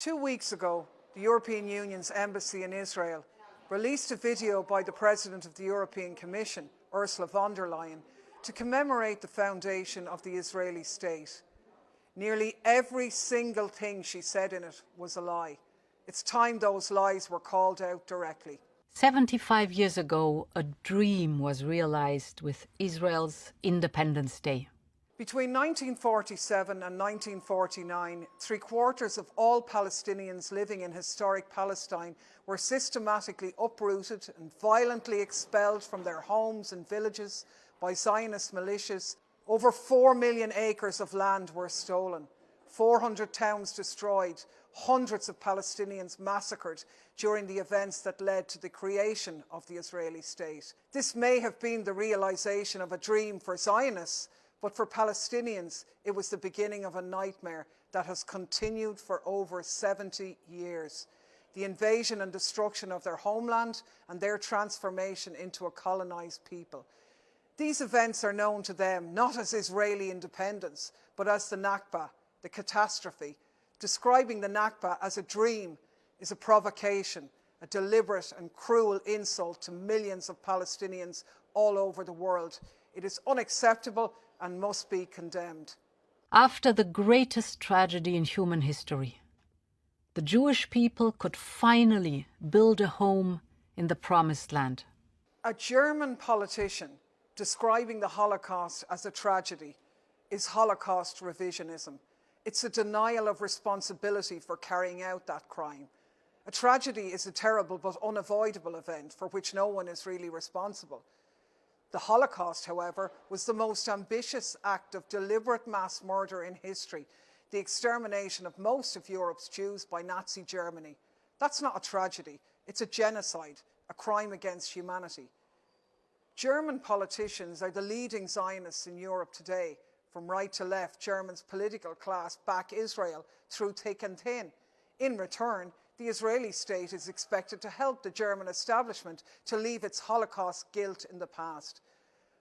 2 weeks ago, the European Union's embassy in Israel released a video by the President of the European Commission, Ursula von der Leyen, to commemorate the foundation of the Israeli state. Nearly every single thing she said in it was a lie. It's time those lies were called out directly. 75 years ago, a dream was realized with Israel's Independence Day. Between 1947 and 1949, 3/4 of all Palestinians living in historic Palestine were systematically uprooted and violently expelled from their homes and villages by Zionist militias. Over 4 million acres of land were stolen, 400 towns destroyed, hundreds of Palestinians massacred during the events that led to the creation of the Israeli state. This may have been the realization of a dream for Zionists, but for Palestinians, it was the beginning of a nightmare that has continued for over 70 years. The invasion and destruction of their homeland and their transformation into a colonized people. These events are known to them not as Israeli independence, but as the Nakba, the catastrophe. Describing the Nakba as a dream is a provocation, a deliberate and cruel insult to millions of Palestinians all over the world. It is unacceptable and must be condemned. After the greatest tragedy in human history, the Jewish people could finally build a home in the Promised Land. A German politician describing the Holocaust as a tragedy is Holocaust revisionism. It's a denial of responsibility for carrying out that crime. A tragedy is a terrible but unavoidable event for which no one is really responsible. The Holocaust, however, was the most ambitious act of deliberate mass murder in history, the extermination of most of Europe's Jews by Nazi Germany. That's not a tragedy, it's a genocide, a crime against humanity. German politicians are the leading Zionists in Europe today. From right to left, Germany's political class back Israel through thick and thin. In return, the Israeli state is expected to help the German establishment to leave its Holocaust guilt in the past.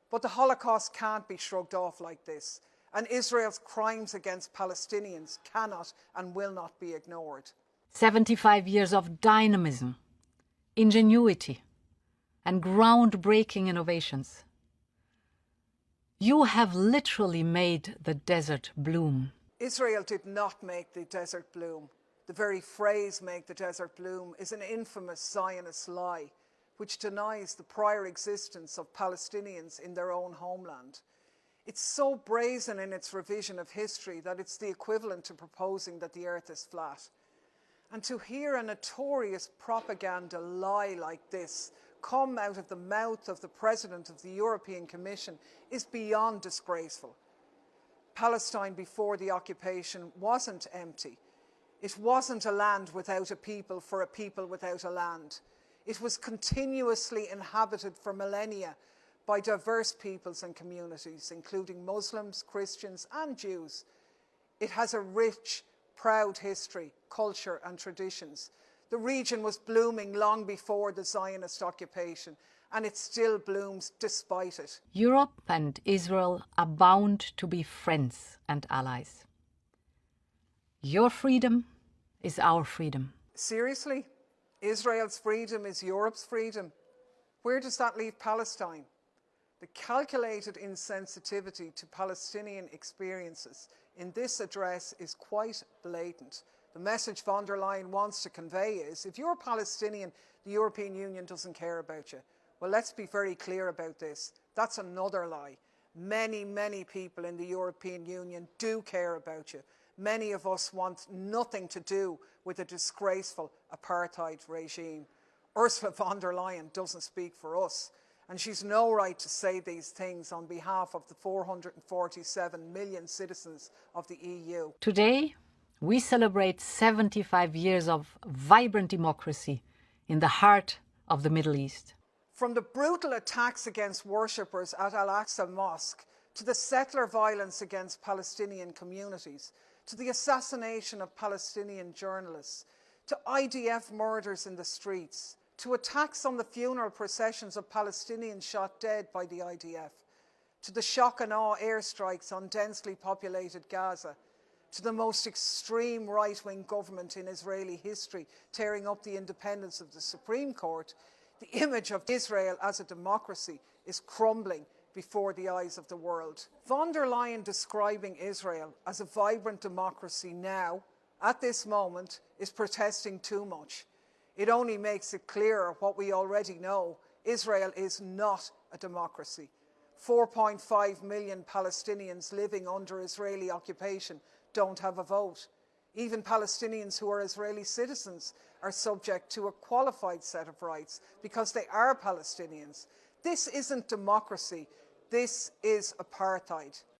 But the Holocaust can't be shrugged off like this, and Israel's crimes against Palestinians cannot and will not be ignored. 75 years of dynamism, ingenuity, and groundbreaking innovations. You have literally made the desert bloom. Israel did not make the desert bloom. The very phrase "make the desert bloom" is an infamous Zionist lie, which denies the prior existence of Palestinians in their own homeland. It's so brazen in its revision of history that it's the equivalent to proposing that the earth is flat. And to hear a notorious propaganda lie like this come out of the mouth of the President of the European Commission is beyond disgraceful. Palestine before the occupation wasn't empty. It wasn't a land without a people for a people without a land. It was continuously inhabited for millennia by diverse peoples and communities, including Muslims, Christians, and Jews. It has a rich, proud history, culture, and traditions. The region was blooming long before the Zionist occupation, and it still blooms despite it. Europe and Israel are bound to be friends and allies. Your freedom is our freedom. Seriously? Israel's freedom is Europe's freedom? Where does that leave Palestine? The calculated insensitivity to Palestinian experiences in this address is quite blatant. The message von der Leyen wants to convey is, if you're Palestinian, the European Union doesn't care about you. Well, let's be very clear about this. That's another lie. Many, many people in the European Union do care about you. Many of us want nothing to do with a disgraceful apartheid regime. Ursula von der Leyen doesn't speak for us, and she's no right to say these things on behalf of the 447 million citizens of the EU. Today, we celebrate 75 years of vibrant democracy in the heart of the Middle East. From the brutal attacks against worshippers at Al-Aqsa Mosque, to the settler violence against Palestinian communities, to the assassination of Palestinian journalists, to IDF murders in the streets, to attacks on the funeral processions of Palestinians shot dead by the IDF, to the shock and awe airstrikes on densely populated Gaza, to the most extreme right-wing government in Israeli history, tearing up the independence of the Supreme Court, the image of Israel as a democracy is crumbling before the eyes of the world. Von der Leyen describing Israel as a vibrant democracy now, at this moment, is protesting too much. It only makes it clearer what we already know. Israel is not a democracy. 4.5 million Palestinians living under Israeli occupation don't have a vote. Even Palestinians who are Israeli citizens are subject to a qualified set of rights because they are Palestinians. This isn't democracy. This is apartheid.